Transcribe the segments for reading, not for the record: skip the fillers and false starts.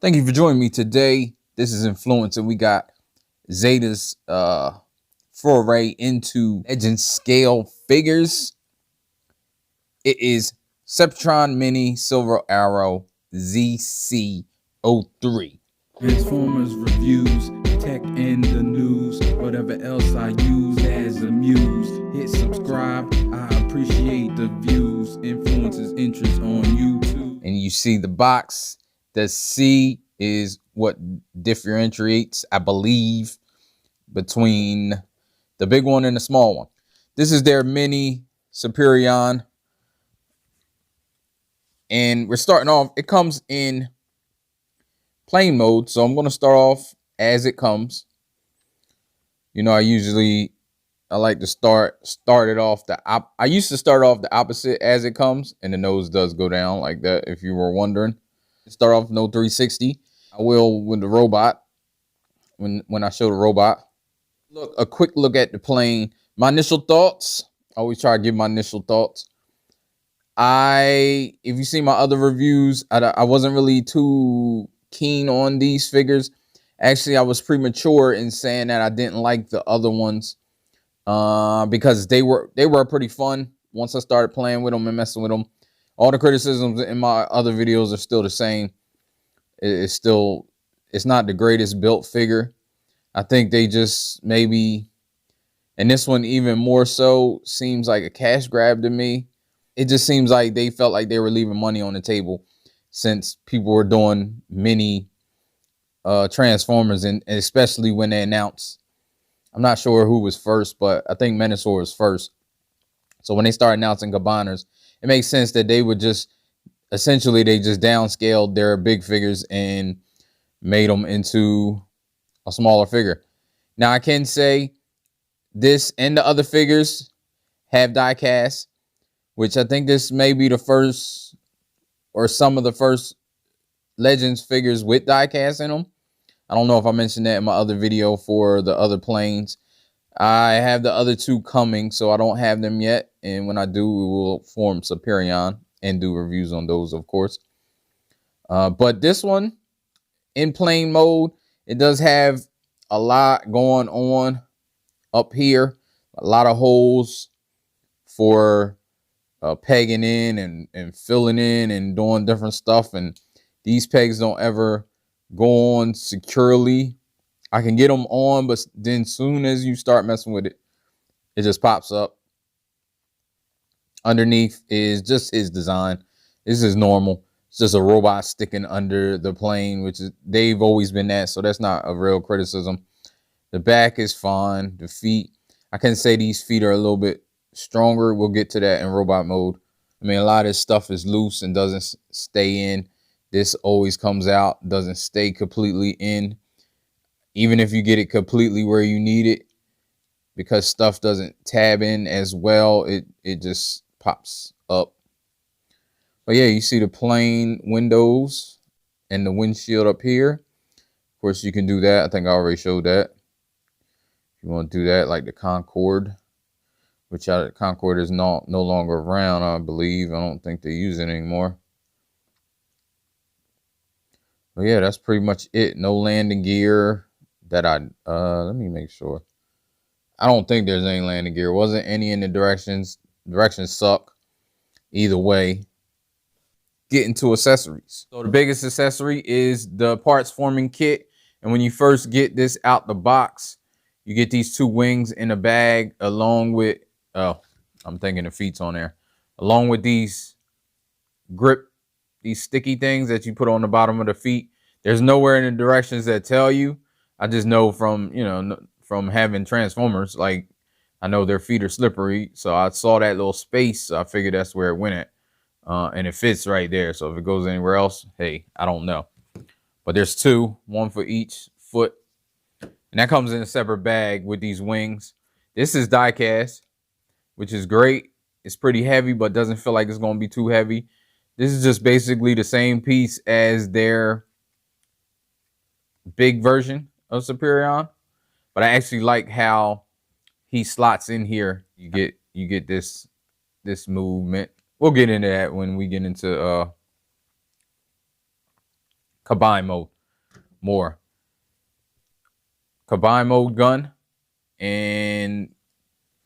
Thank you for joining me today. This is Inflewence, and we got Zeta's foray into legend scale figures. It is Septron Mini Silver Arrow ZC03. Transformers reviews, tech and the news, whatever else I use as a muse. Hit subscribe, I appreciate the views. Influences interest on YouTube. And you see the box. The C is what differentiates, I believe, between the big one and the small one. This is their mini Superion. And we're starting off, it comes in plane mode. So I'm going to start off as it comes. You know, I like to start it off I used to start off the opposite as it comes, and the nose does go down like that, if you were wondering. Start off no 360. I will with the robot when I show the robot. Look, a quick look at the plane. My initial thoughts. I always try to give my initial thoughts. If you see my other reviews, I wasn't really too keen on these figures. Actually, I was premature in saying that I didn't like the other ones because they were pretty fun once I started playing with them and messing with them. All the criticisms in my other videos are still the same. It's not the greatest built figure. I think they just maybe, and this one even more so, seems like a cash grab to me. It just seems like they felt like they were leaving money on the table since people were doing mini Transformers, and especially when they announced. I'm not sure who was first, but I think Menasor was first. So when they started announcing combiners, it makes sense that they would just, essentially, they just downscaled their big figures and made them into a smaller figure. Now, I can say this and the other figures have die cast, which I think this may be the first or some of the first Legends figures with die cast in them. I don't know if I mentioned that in my other video for the other planes. I have the other two coming, so I don't have them yet. And when I do, we will form Superion and do reviews on those, of course. But this one, in plane mode, it does have a lot going on up here. A lot of holes for pegging in and filling in and doing different stuff. And these pegs don't ever go on securely. I can get them on, but then soon as you start messing with it, it just pops up. Underneath is just his design. This is normal. It's just a robot sticking under the plane, which is, they've always been that, so that's not a real criticism. The back is fine. The feet, I can say these feet are a little bit stronger. We'll get to that in robot mode. I mean, a lot of this stuff is loose and doesn't stay in. This always comes out, doesn't stay completely in. Even if you get it completely where you need it, because stuff doesn't tab in as well, it just pops up. But yeah, you see the plane windows and the windshield up here. Of course, you can do that. I think I already showed that. If you want to do that, like the Concorde, which Concorde is no longer around, I believe. I don't think they use it anymore. But yeah, that's pretty much it. No landing gear that let me make sure. I don't think there's any landing gear. Wasn't any in the directions. Directions suck either way. Get into accessories. So the biggest accessory is the parts forming kit. And when you first get this out the box, you get these two wings in a bag along with, I'm thinking the feet's on there, along with these these sticky things that you put on the bottom of the feet. There's nowhere in the directions that tell you. I just know from, from having Transformers, like I know their feet are slippery. So I saw that little space. So I figured that's where it went at. And it fits right there. So if it goes anywhere else, hey, I don't know. But there's two, one for each foot. And that comes in a separate bag with these wings. This is die cast, which is great. It's pretty heavy, but doesn't feel like it's going to be too heavy. This is just basically the same piece as their big version of Superion. But I actually like how he slots in here. You get this movement. We'll get into that when we get into combine mode. More combine mode gun, and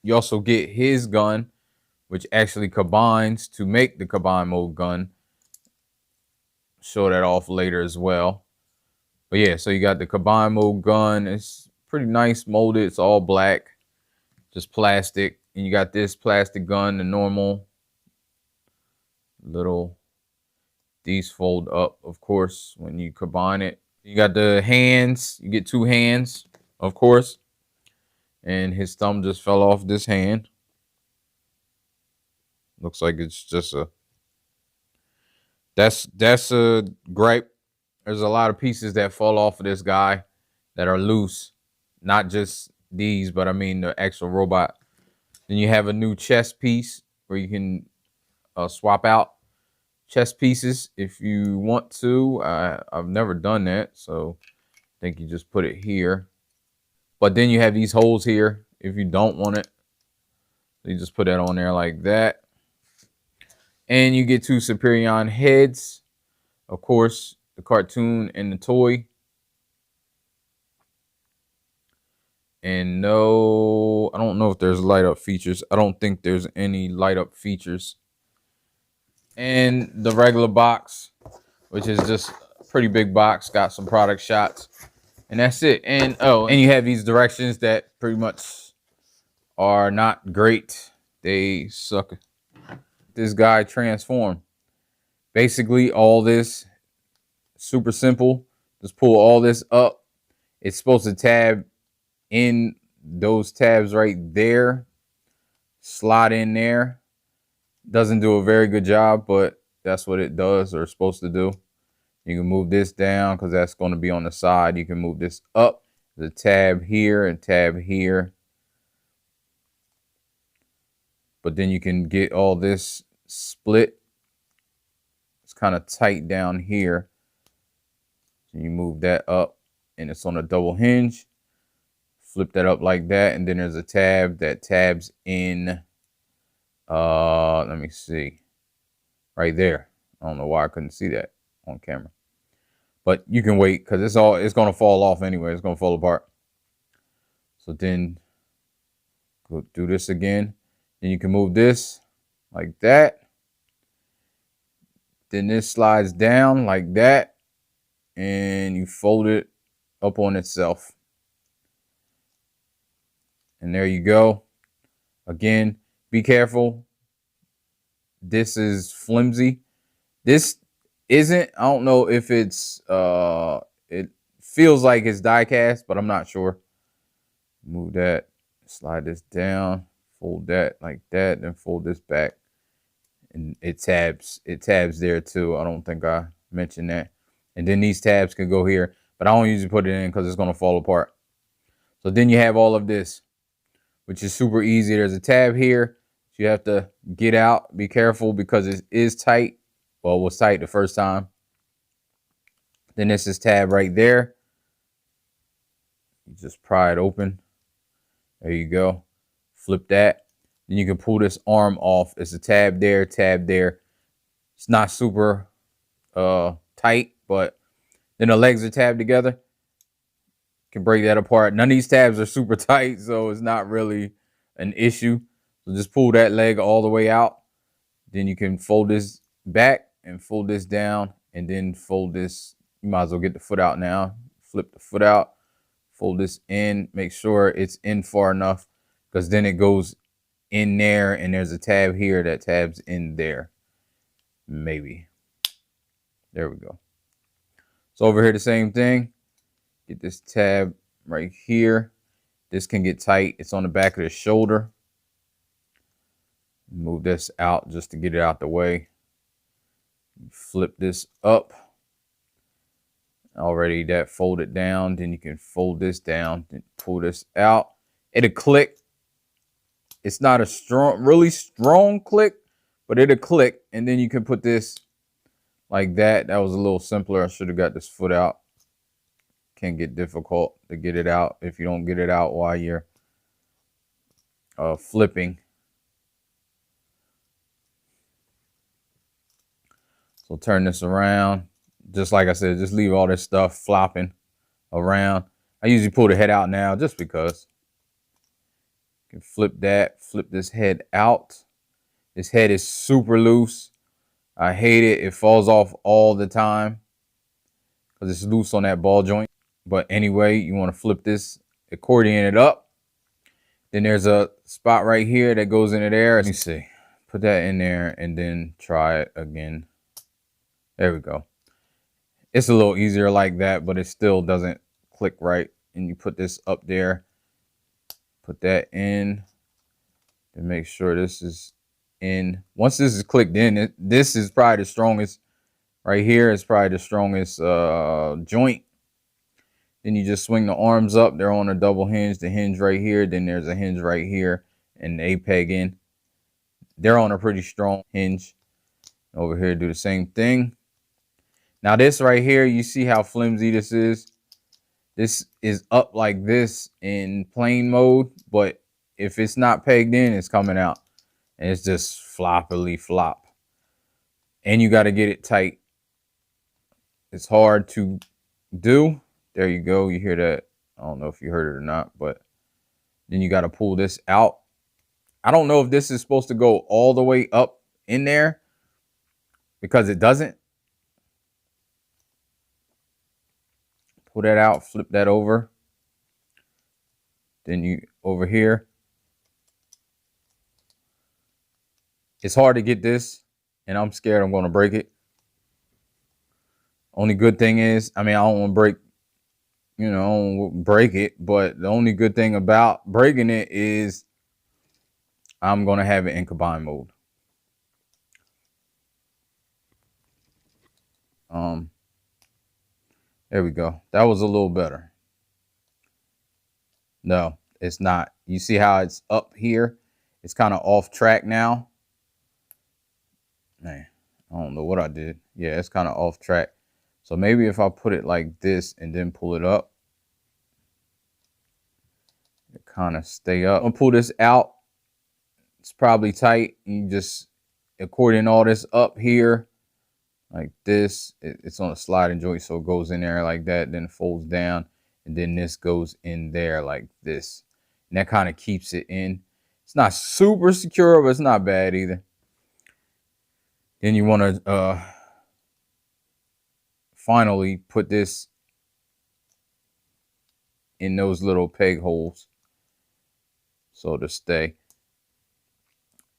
you also get his gun, which actually combines to make the combine mode gun. Show that off later as well. But yeah, so you got the combine mode gun. It's pretty nice molded. It's all black, just plastic. And you got this plastic gun, the normal little. These fold up, of course, when you combine it. You got the hands. You get 2 hands, of course. And his thumb just fell off this hand. Looks like it's just a... That's a gripe. There's a lot of pieces that fall off of this guy that are loose. Not just these, but I mean the actual robot. Then you have a new chest piece where you can swap out chest pieces if you want to. I've never done that, so I think you just put it here. But then you have these holes here if you don't want it. You just put that on there like that. And you get 2 Superion heads. Of course, the cartoon and the toy. And no, I don't know if there's light up features. I don't think there's any light up features. And the regular box, which is just a pretty big box, got some product shots. And that's it. And oh, and you have these directions that pretty much are not great. They suck. This guy transformed. Basically, all this super simple. Just pull all this up. It's supposed to tab in those tabs right there. Slot in there. Doesn't do a very good job, but that's what it does or it's supposed to do. You can move this down because that's going to be on the side. You can move this up. There's a tab here and tab here. But then you can get all this split. It's kind of tight down here. So you move that up and it's on a double hinge. Flip that up like that. And then there's a tab that tabs in, let me see, right there. I don't know why I couldn't see that on camera. But you can wait because it's going to fall off anyway. It's going to fall apart. So then go do this again. Then you can move this like that. Then this slides down like that. And you fold it up on itself. And there you go. Again, be careful. This is flimsy. This isn't. I don't know if it's it feels like it's die cast, but I'm not sure. Move that, slide this down, fold that like that, then fold this back. And it tabs there too. I don't think I mentioned that. And then these tabs can go here, but I don't usually put it in because it's gonna fall apart. So then you have all of this, which is super easy. There's a tab here. So you have to get out. Be careful because it is tight. Well, it was tight the first time. Then this is tab right there. You just pry it open. There you go. Flip that. Then you can pull this arm off. It's a tab there, tab there. It's not super tight, but then the legs are tabbed together. Can break that apart. None of these tabs are super tight, so it's not really an issue. So just pull that leg all the way out. Then you can fold this back and fold this down and then fold this. You might as well get the foot out now. Flip the foot out, fold this in, make sure it's in far enough because then it goes in there and there's a tab here that tabs in there. Maybe. There we go. So over here, the same thing. Get this tab right here. This can get tight. It's on the back of the shoulder. Move this out just to get it out the way. Flip this up. Already that folded down. Then you can fold this down. Then pull this out. It'll click. It's not a really strong click, but it'll click. And then you can put this like that. That was a little simpler. I should have got this foot out. Can get difficult to get it out if you don't get it out while you're flipping. So turn this around. just like I said, just leave all this stuff flopping around. I usually pull the head out now just because. You can flip that, flip this head out. This head is super loose. I hate it. It falls off all the time because it's loose on that ball joint. But anyway, you want to flip this, accordion it up. Then there's a spot right here that goes into there. Let me see. Put that in there and then try it again. There we go. It's a little easier like that, but it still doesn't click right. And you put this up there. Put that in. And make sure this is in. Once this is clicked in, this is probably the strongest. Right here is probably the strongest joint. Then you just swing the arms up. They're on a double hinge. The hinge right here. Then there's a hinge right here and the A-peg in. They're on a pretty strong hinge. Over here, do the same thing. Now this right here, you see how flimsy this is? This is up like this in plane mode, but if it's not pegged in, it's coming out. And it's just floppily flop. And you got to get it tight. It's hard to do. There you go. You hear that? I don't know if you heard it or not, but then you got to pull this out. I don't know if this is supposed to go all the way up in there because it doesn't. Pull that out, flip that over. Then you over here. It's hard to get this, and I'm scared I'm going to break it. Only good thing is, I mean, I don't want to break, you know, I don't want to break it, but the only good thing about breaking it is I'm going to have it in combine mode. There we go. That was a little better. No, it's not. You see how it's up here? It's kind of off track now. Man, I don't know what I did. Yeah, it's kind of off track. So maybe if I put it like this and then pull it up, it kind of stay up. I'm gonna pull this out. It's probably tight. You just accordion all this up here like this. It's on a sliding joint, so it goes in there like that, then folds down, and then this goes in there like this. And that kind of keeps it in. It's not super secure, but it's not bad either. Then you want to finally put this in those little peg holes so to stay.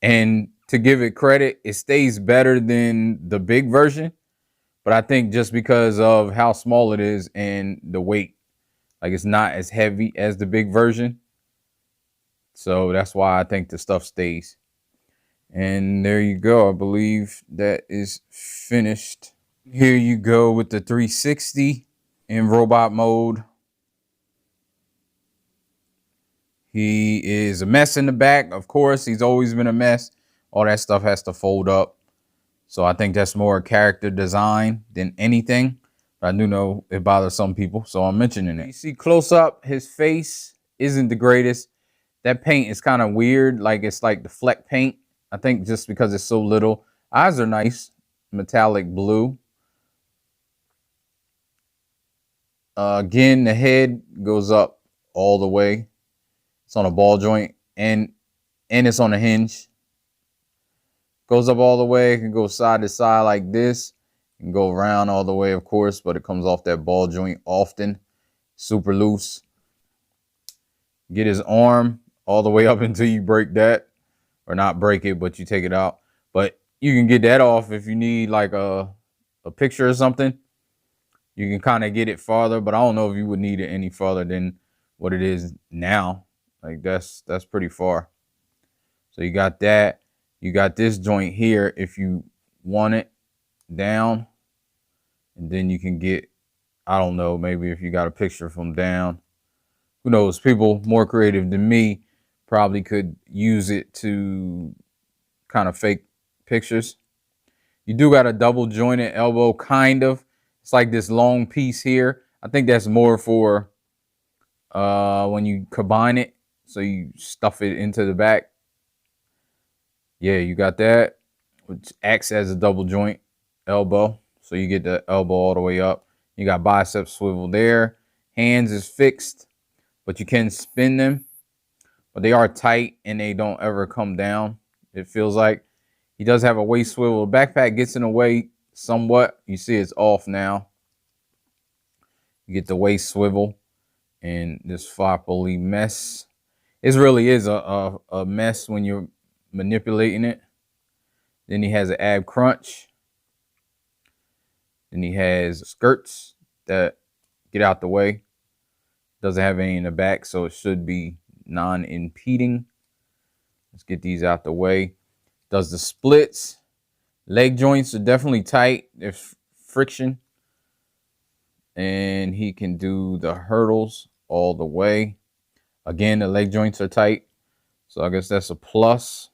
And to give it credit, it stays better than the big version. But I think just because of how small it is and the weight, like it's not as heavy as the big version. So that's why I think the stuff stays. And there you go. I believe that is finished. Here you go with the 360 in robot mode. He is a mess in the back. Of course, he's always been a mess. All that stuff has to fold up. So I think that's more character design than anything. But I do know it bothers some people, so I'm mentioning it. You see close up, his face isn't the greatest. That paint is kind of weird. Like it's like the fleck paint. I think just because it's so little. Eyes are nice. Metallic blue. Again, the head goes up all the way. It's on a ball joint and it's on a hinge. Goes up all the way. It can go side to side like this. It can go around all the way, of course, but it comes off that ball joint often. Super loose. Get his arm all the way up until you break that. Or not break it, but you take it out. But you can get that off if you need like a picture or something. You can kind of get it farther, but I don't know if you would need it any farther than what it is now. Like that's pretty far. So you got that. You got this joint here if you want it down. And then you can get, I don't know, maybe if you got a picture from down. Who knows? People more creative than me probably could use it to kind of fake pictures. You do got a double jointed elbow, kind of. It's like this long piece here. I think that's more for when you combine it. So you stuff it into the back. Yeah, you got that, which acts as a double joint elbow. So you get the elbow all the way up. You got bicep swivel there. Hands is fixed, but you can spin them. But they are tight and they don't ever come down. It feels like he does have a waist swivel. The backpack gets in the way somewhat. You see it's off now. You get the waist swivel and this floppily mess. It really is a mess when you're manipulating it. Then he has an ab crunch. Then he has skirts that get out the way. Doesn't have any in the back, so it should be non-impeding. Let's get these out the way. Does the splits. Leg joints are definitely tight. There's friction. And he can do the hurdles all the way. Again, the leg joints are tight. So I guess that's a plus.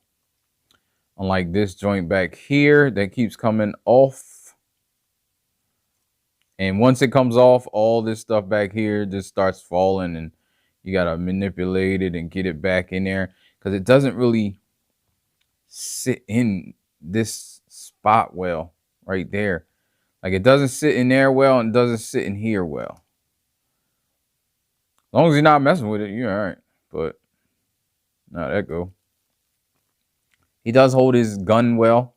Unlike this joint back here that keeps coming off. And once it comes off, all this stuff back here just starts falling and you got to manipulate it and get it back in there because it doesn't really sit in this spot well right there. Like it doesn't sit in there well and doesn't sit in here well. As long as you're not messing with it, you're all right. But no, that go. He does hold his gun well.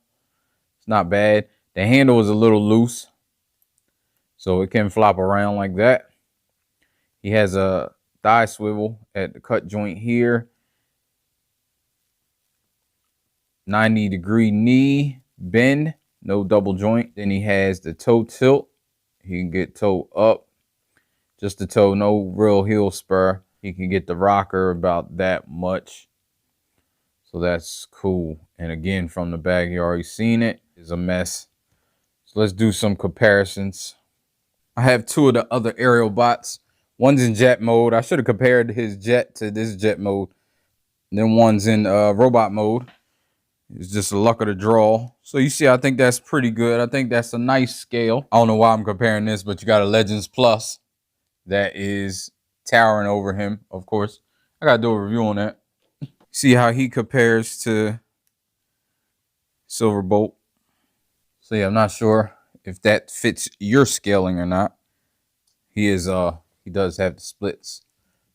It's not bad. The handle is a little loose, so it can flop around like that. He has a thigh swivel at the cut joint here. 90-degree knee bend, no double joint. Then he has the toe tilt. He can get toe up, just the toe, no real heel spur. He can get the rocker about that much. So that's cool. And again, from the back, you already seen it. It's a mess. So let's do some comparisons. I have two of the other aerial bots. One's in jet mode. I should have compared his jet to this jet mode. And then one's in robot mode. It's just a luck of the draw. So you see, I think that's pretty good. I think that's a nice scale. I don't know why I'm comparing this, but you got a Legends Plus that is towering over him, of course. I got to do a review on that. See how he compares to Silverbolt. So yeah, I'm not sure if that fits your scaling or not. He does have the splits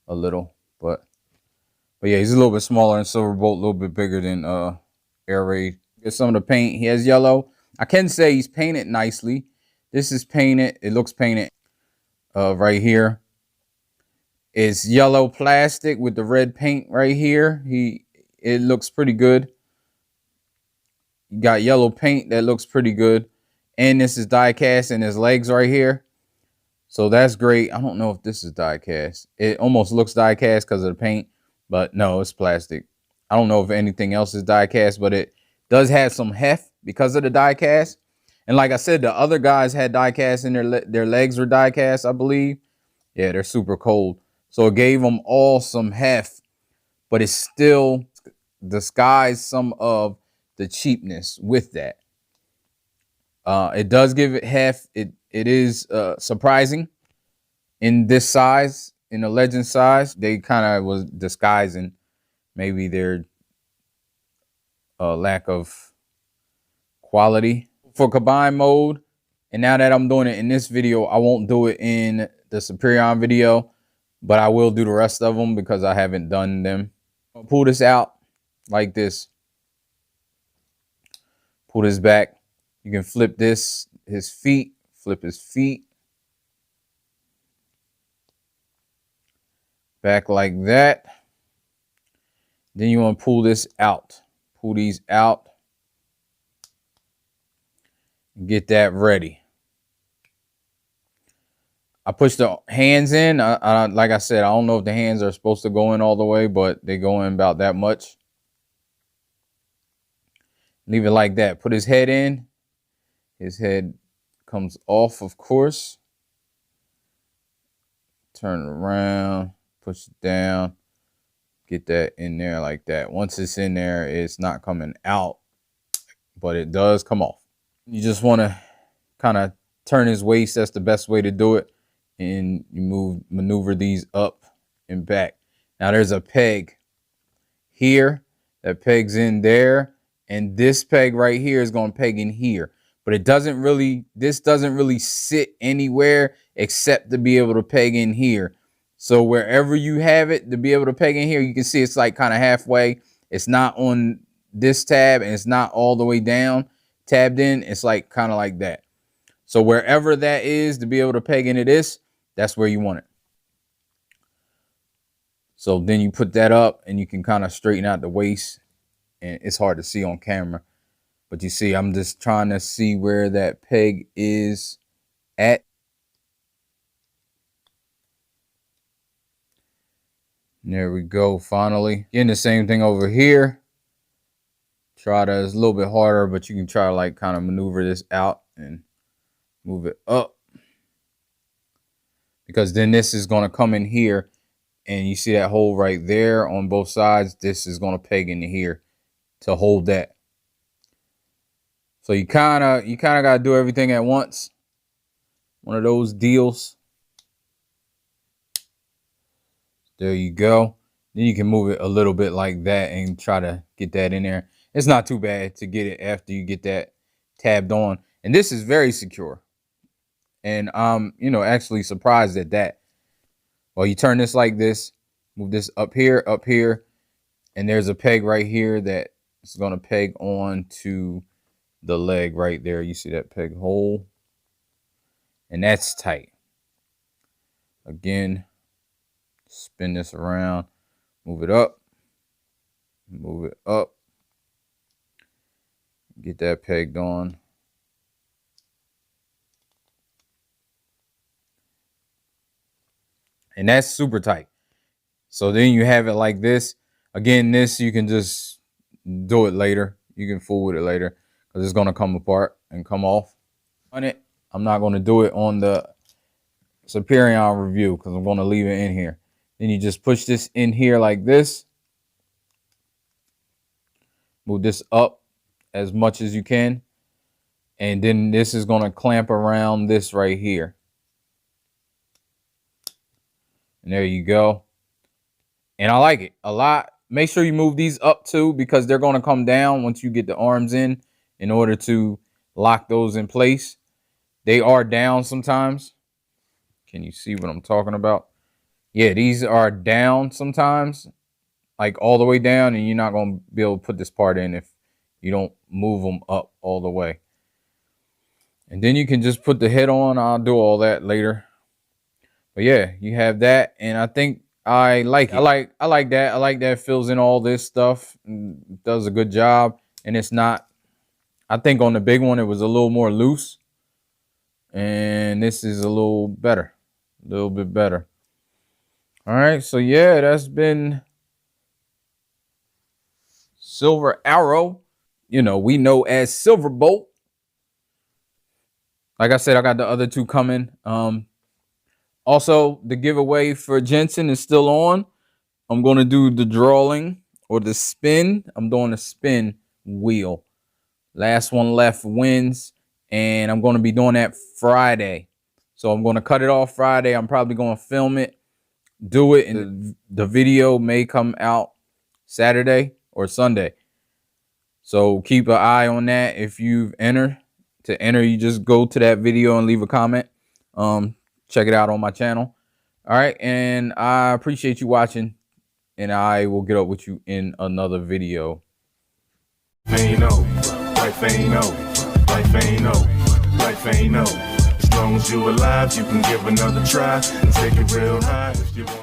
a little, but yeah, he's a little bit smaller than Silverbolt, a little bit bigger than Air Raid. Get some of the paint. He has yellow. I can say he's painted nicely. This is painted. It looks painted right here. It's yellow plastic with the red paint right here. It looks pretty good. You got yellow paint that looks pretty good. And this is die cast in his legs right here. So that's great. I don't know if this is die cast. It almost looks die cast because of the paint, but no, it's plastic. I don't know if anything else is die cast, but it does have some heft because of the die cast. And like I said, the other guys had die cast in their legs were die cast, I believe. Yeah, they're super cold. So it gave them all some heft, but it still disguised some of the cheapness with that. It does give it heft. It is surprising in this size, in the Legend size. They kind of was disguising maybe their lack of quality. For combine mode, and now that I'm doing it in this video, I won't do it in the Superion video, but I will do the rest of them because I haven't done them. I'll pull this out like this. Pull this back. You can flip this, his feet, flip his feet. Back like that. Then you want to pull this out. Pull these out. Get that ready. I push the hands in. Like I said, I don't know if the hands are supposed to go in all the way, but they go in about that much. Leave it like that. Put his head in. His head comes off, of course. Turn it around. Push it down. Get that in there like that. Once it's in there, it's not coming out, but it does come off. You just want to kind of turn his waist. That's the best way to do it. And you maneuver these up and back. Now there's a peg here. That peg's in there. And this peg right here is going to peg in here. but it doesn't really, this doesn't really sit anywhere except to be able to peg in here. So wherever you have it to be able to peg in here, you can see it's like kind of halfway. It's not on this tab and it's not all the way down tabbed in. It's like kind of like that. So wherever that is to be able to peg into this, that's where you want it. So then you put that up and you can kind of straighten out the waist, and it's hard to see on camera, but you see, I'm just trying to see where that peg is at. There we go, finally. Getting the same thing over here. Try to, it's a little bit harder, but you can try to like kind of maneuver this out and move it up. Because then this is going to come in here, and you see that hole right there on both sides. This is going to peg into here to hold that. So you kind of got to do everything at once. One of those deals. There you go. Then you can move it a little bit like that and try to get that in there. It's not too bad to get it after you get that tabbed on. And this is very secure. And I'm, you know, actually surprised at that. Well, you turn this like this, move this up here, and there's a peg right here that is going to peg on to the leg right there. You see that peg hole? And that's tight. Again, spin this around, move it up, get that pegged on. And that's super tight. So then you have it like this. Again, this you can just do it later. You can fool with it later because it's going to come apart and come off on it. I'm not going to do it on the Superior review because I'm going to leave it in here. Then you just push this in here like this. Move this up as much as you can. And then this is going to clamp around this right here. And there you go. And I like it a lot. Make sure you move these up too, because they're going to come down once you get the arms in order to lock those in place. They are down sometimes. Can you see what I'm talking about? Yeah, these are down sometimes, like all the way down, and you're not going to be able to put this part in if you don't move them up all the way. And then you can just put the head on. I'll do all that later. But yeah, you have that, and I think I like it. I like that. I like that it fills in all this stuff and does a good job. And it's not, I think on the big one it was a little more loose, and this is a little better, a little bit better. All right, so yeah, that's been Silver Arrow. You know, we know as Silverbolt. Like I said, I got the other two coming. Also, the giveaway for Jensen is still on. I'm going to do the drawing or the spin. I'm doing a spin wheel. Last one left wins. And I'm going to be doing that Friday. So I'm going to cut it off Friday. I'm probably going to film it, do it, and the video may come out Saturday or Sunday. So keep an eye on that. If you've entered, to enter, you just go to that video and leave a comment. Check it out on my channel. All right, and I appreciate you watching, and I will get up with you in another video. Ain't no, life ain't no, life ain't no, life ain't no. As long as you alive, you can give another try and take it real high if you want.